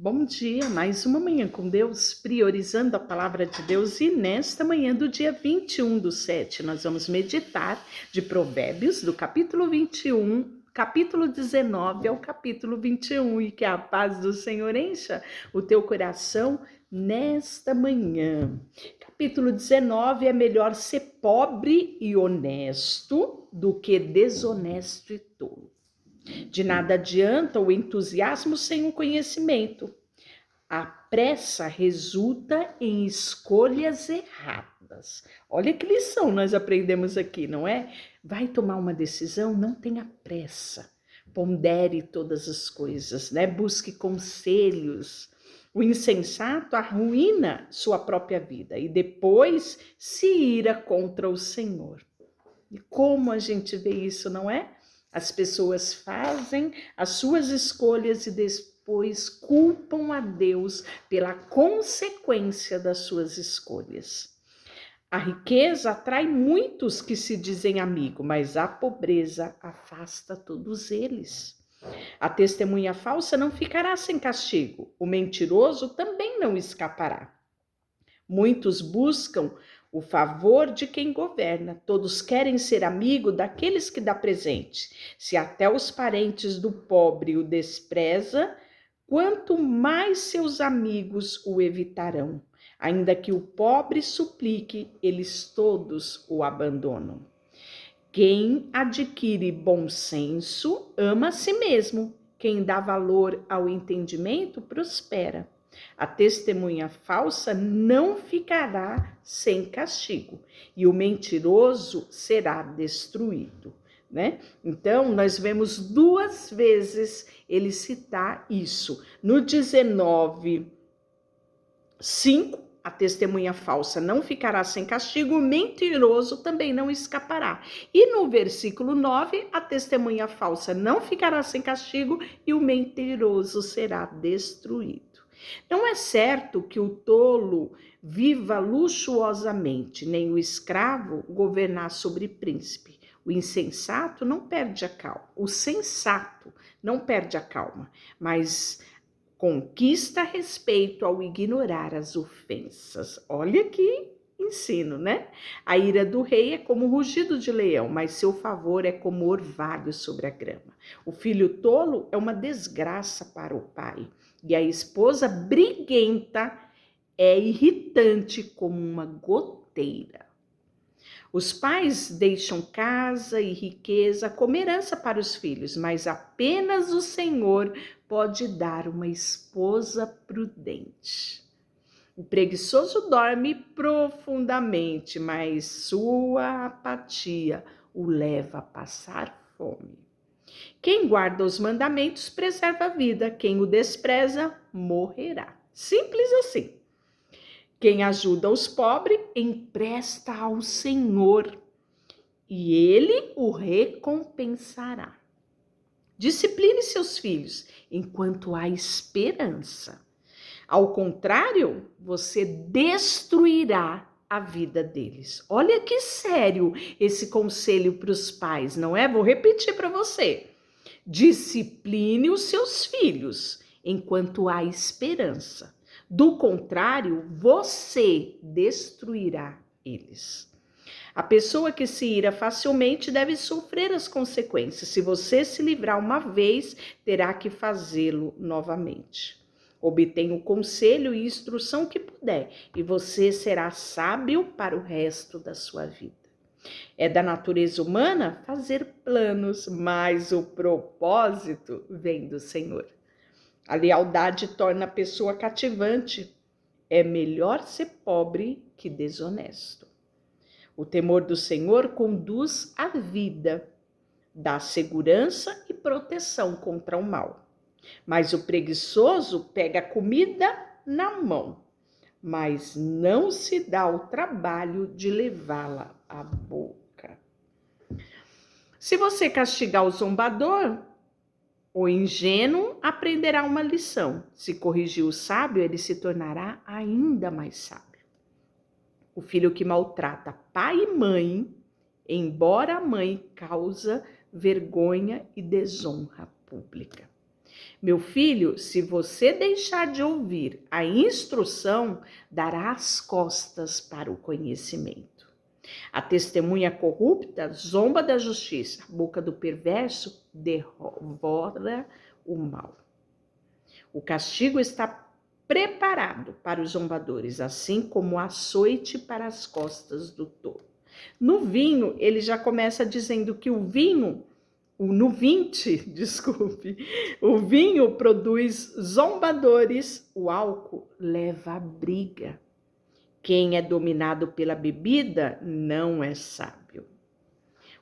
Bom dia, mais uma manhã com Deus, priorizando a palavra de Deus. E nesta manhã do dia 21/7, nós vamos meditar de Provérbios, do capítulo 21, capítulo 19 ao capítulo 21. E que a paz do Senhor encha o teu coração nesta manhã. Capítulo 19, é melhor ser pobre e honesto do que desonesto e tolo. De nada adianta o entusiasmo sem o conhecimento. A pressa resulta em escolhas erradas. Olha que lição nós aprendemos aqui, não é? Vai tomar uma decisão, não tenha pressa. Pondere todas as coisas, né? Busque conselhos. O insensato arruína sua própria vida e depois se ira contra o Senhor. E como a gente vê isso, não é? As pessoas fazem as suas escolhas e depois culpam a Deus pela consequência das suas escolhas. A riqueza atrai muitos que se dizem amigo, mas a pobreza afasta todos eles. A testemunha falsa não ficará sem castigo, o mentiroso também não escapará. Muitos buscam o favor de quem governa, todos querem ser amigo daqueles que dá presente. Se até os parentes do pobre o despreza, quanto mais seus amigos o evitarão. Ainda que o pobre suplique, eles todos o abandonam. Quem adquire bom senso ama a si mesmo. Quem dá valor ao entendimento prospera. A testemunha falsa não ficará sem castigo e o mentiroso será destruído, né? Então, nós vemos duas vezes ele citar isso. No 19:5, a testemunha falsa não ficará sem castigo, o mentiroso também não escapará. E no versículo 9, a testemunha falsa não ficará sem castigo e o mentiroso será destruído. Não é certo que o tolo viva luxuosamente, nem o escravo governar sobre príncipe. O insensato não perde a calma, o sensato não perde a calma, mas conquista respeito ao ignorar as ofensas. Olha que ensino, né? A ira do rei é como o rugido de leão, mas seu favor é como orvalho sobre a grama. O filho tolo é uma desgraça para o pai, e a esposa briguenta é irritante como uma goteira. Os pais deixam casa e riqueza como herança para os filhos, mas apenas o Senhor pode dar uma esposa prudente. O preguiçoso dorme profundamente, mas sua apatia o leva a passar fome. Quem guarda os mandamentos preserva a vida, quem o despreza morrerá. Simples assim. Quem ajuda os pobres empresta ao Senhor e ele o recompensará. Discipline seus filhos enquanto há esperança. Ao contrário, você destruirá a vida deles. Olha que sério esse conselho para os pais, não é? Vou repetir para você. Discipline os seus filhos enquanto há esperança. Do contrário, você destruirá eles. A pessoa que se ira facilmente deve sofrer as consequências. Se você se livrar uma vez, terá que fazê-lo novamente. Obtenha o conselho e instrução que puder, e você será sábio para o resto da sua vida. É da natureza humana fazer planos, mas o propósito vem do Senhor. A lealdade torna a pessoa cativante. É melhor ser pobre que desonesto. O temor do Senhor conduz à vida, dá segurança e proteção contra o mal. Mas o preguiçoso pega a comida na mão, mas não se dá o trabalho de levá-la à boca. Se você castigar o zombador, o ingênuo aprenderá uma lição. Se corrigir o sábio, ele se tornará ainda mais sábio. O filho que maltrata pai e mãe, embora a mãe causa vergonha e desonra pública. Meu filho, se você deixar de ouvir a instrução, dará as costas para o conhecimento. A testemunha corrupta zomba da justiça, a boca do perverso devora o mal. O castigo está preparado para os zombadores, assim como o açoite para as costas do tolo. No vinho, ele já começa dizendo que o vinho, no 20, desculpe, o vinho produz zombadores, o álcool leva a briga. Quem é dominado pela bebida não é sábio.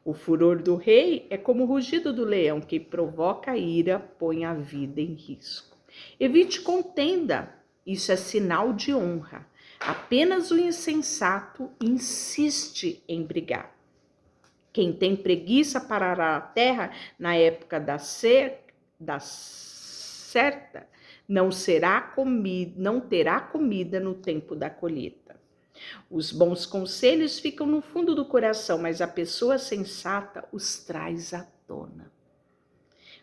O furor do rei é como o rugido do leão, que provoca ira, põe a vida em risco. Evite contenda, isso é sinal de honra. Apenas o insensato insiste em brigar. Quem tem preguiça parará a terra na época da certa, não terá comida no tempo da colheita. Os bons conselhos ficam no fundo do coração, mas a pessoa sensata os traz à tona.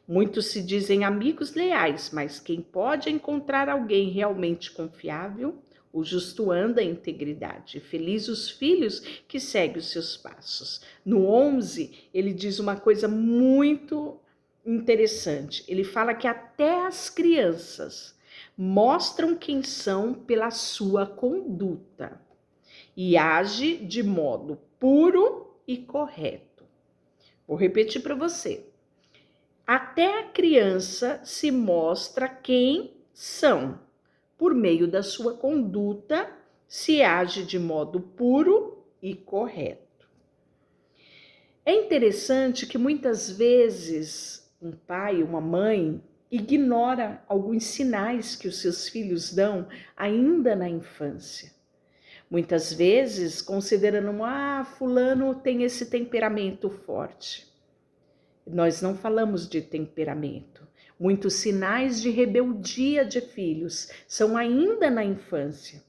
Muitos se dizem amigos leais, mas quem pode encontrar alguém realmente confiável? O justo anda em integridade. Feliz os filhos que seguem os seus passos. No 11, ele diz uma coisa muito interessante. Ele fala que até as crianças mostram quem são pela sua conduta e age de modo puro e correto. Vou repetir para você. Até a criança se mostra quem são, por meio da sua conduta, se age de modo puro e correto. É interessante que muitas vezes um pai, uma mãe, ignora alguns sinais que os seus filhos dão ainda na infância. Muitas vezes considerando, fulano tem esse temperamento forte. Nós não falamos de temperamento. Muitos sinais de rebeldia de filhos são ainda na infância.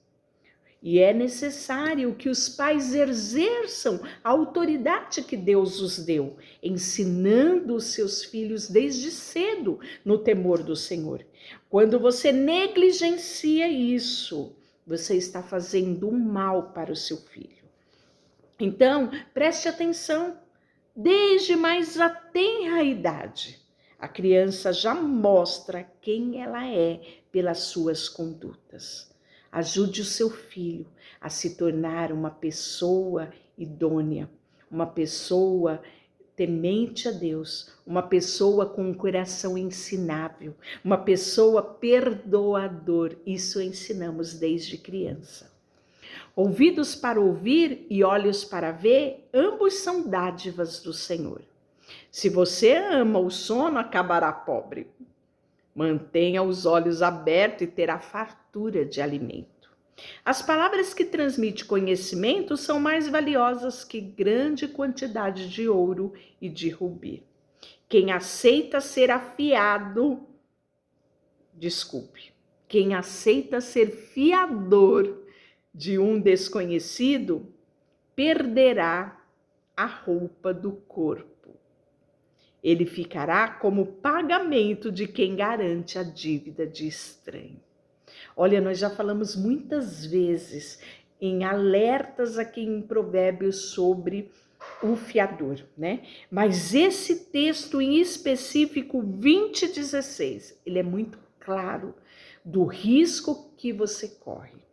E é necessário que os pais exerçam a autoridade que Deus os deu, ensinando os seus filhos desde cedo no temor do Senhor. Quando você negligencia isso, você está fazendo um mal para o seu filho. Então, preste atenção. Desde mais a tenra idade, a criança já mostra quem ela é pelas suas condutas. Ajude o seu filho a se tornar uma pessoa idônea, uma pessoa temente a Deus, uma pessoa com um coração ensinável, uma pessoa perdoador. Isso ensinamos desde criança. Ouvidos para ouvir e olhos para ver, ambos são dádivas do Senhor. Se você ama o sono, acabará pobre. Mantenha os olhos abertos e terá fartura de alimento. As palavras que transmitem conhecimento são mais valiosas que grande quantidade de ouro e de rubi. Quem aceita ser fiador de um desconhecido, perderá a roupa do corpo. Ele ficará como pagamento de quem garante a dívida de estranho. Olha, nós já falamos muitas vezes em alertas aqui em Provérbios sobre o fiador, né? Mas esse texto em específico, 20:16, ele é muito claro do risco que você corre.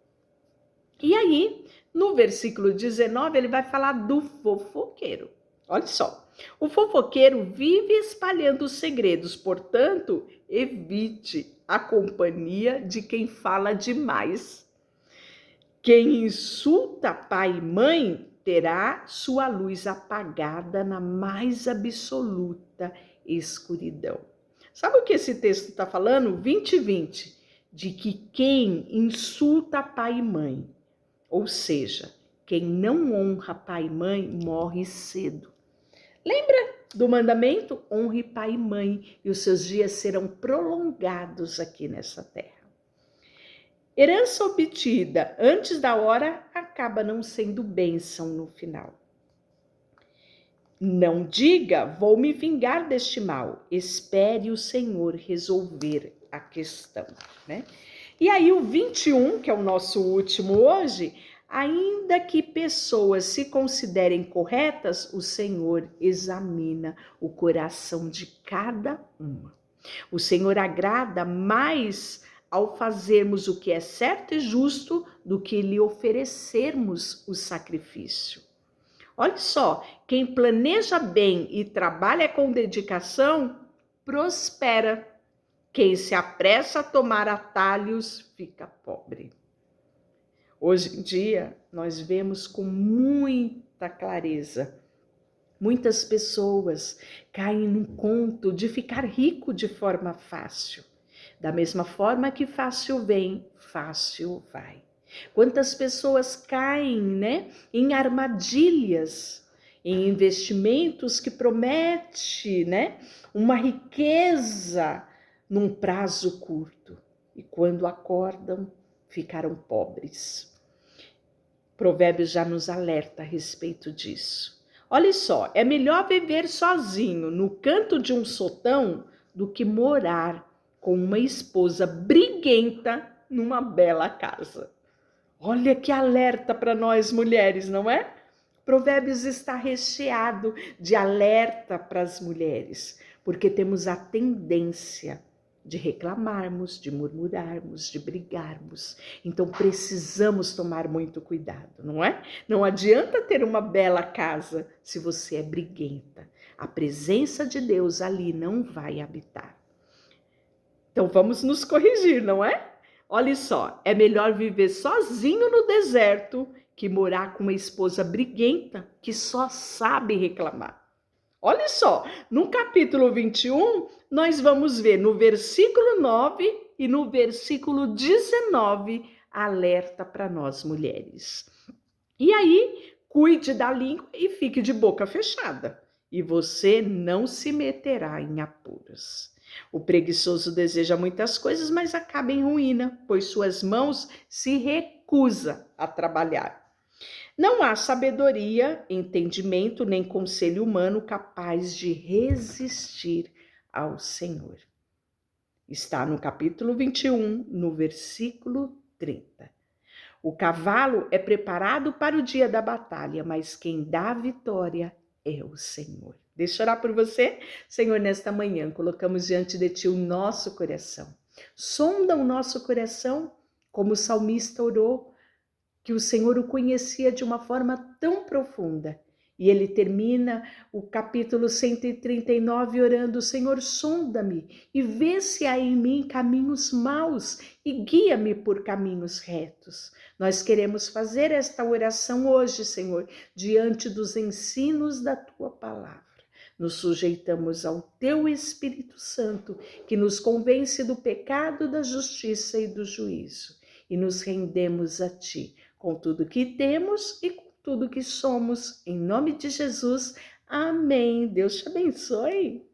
E aí, no versículo 19, ele vai falar do fofoqueiro. Olha só, o fofoqueiro vive espalhando segredos, portanto, evite a companhia de quem fala demais. Quem insulta pai e mãe terá sua luz apagada na mais absoluta escuridão. Sabe o que esse texto está falando? 20:20, de que quem insulta pai e mãe, ou seja, quem não honra pai e mãe, morre cedo. Lembra do mandamento? Honre pai e mãe, e os seus dias serão prolongados aqui nessa terra. Herança obtida antes da hora acaba não sendo bênção no final. Não diga, vou me vingar deste mal. Espere o Senhor resolver a questão, né? E aí o 21, que é o nosso último hoje, ainda que pessoas se considerem corretas, o Senhor examina o coração de cada uma. O Senhor agrada mais ao fazermos o que é certo e justo do que lhe oferecermos o sacrifício. Olha só, quem planeja bem e trabalha com dedicação, prospera. Quem se apressa a tomar atalhos, fica pobre. Hoje em dia, nós vemos com muita clareza, muitas pessoas caem no conto de ficar rico de forma fácil. Da mesma forma que fácil vem, fácil vai. Quantas pessoas caem, né, em armadilhas, em investimentos que promete, né, uma riqueza num prazo curto. E quando acordam, ficaram pobres. Provérbios já nos alerta a respeito disso. Olha só, é melhor viver sozinho no canto de um sotão do que morar com uma esposa briguenta numa bela casa. Olha que alerta para nós mulheres, não é? Provérbios está recheado de alerta para as mulheres, porque temos a tendência de reclamarmos, de murmurarmos, de brigarmos. Então precisamos tomar muito cuidado, não é? Não adianta ter uma bela casa se você é briguenta. A presença de Deus ali não vai habitar. Então vamos nos corrigir, não é? Olha só, é melhor viver sozinho no deserto que morar com uma esposa briguenta que só sabe reclamar. Olha só, no capítulo 21, nós vamos ver no versículo 9 e no versículo 19, alerta para nós mulheres. E aí, cuide da língua e fique de boca fechada, e você não se meterá em apuros. O preguiçoso deseja muitas coisas, mas acaba em ruína, pois suas mãos se recusam a trabalhar. Não há sabedoria, entendimento, nem conselho humano capaz de resistir ao Senhor. Está no capítulo 21, no versículo 30. O cavalo é preparado para o dia da batalha, mas quem dá a vitória é o Senhor. Deixa eu orar por você. Senhor, nesta manhã, colocamos diante de Ti o nosso coração. Sonda o nosso coração, como o salmista orou, que o Senhor o conhecia de uma forma tão profunda. E ele termina o capítulo 139 orando: Senhor, sonda-me e vê se há em mim caminhos maus e guia-me por caminhos retos. Nós queremos fazer esta oração hoje, Senhor, diante dos ensinos da Tua palavra. Nos sujeitamos ao Teu Espírito Santo, que nos convence do pecado, da justiça e do juízo. E nos rendemos a Ti, com tudo que temos e com tudo que somos. Em nome de Jesus, amém. Deus te abençoe.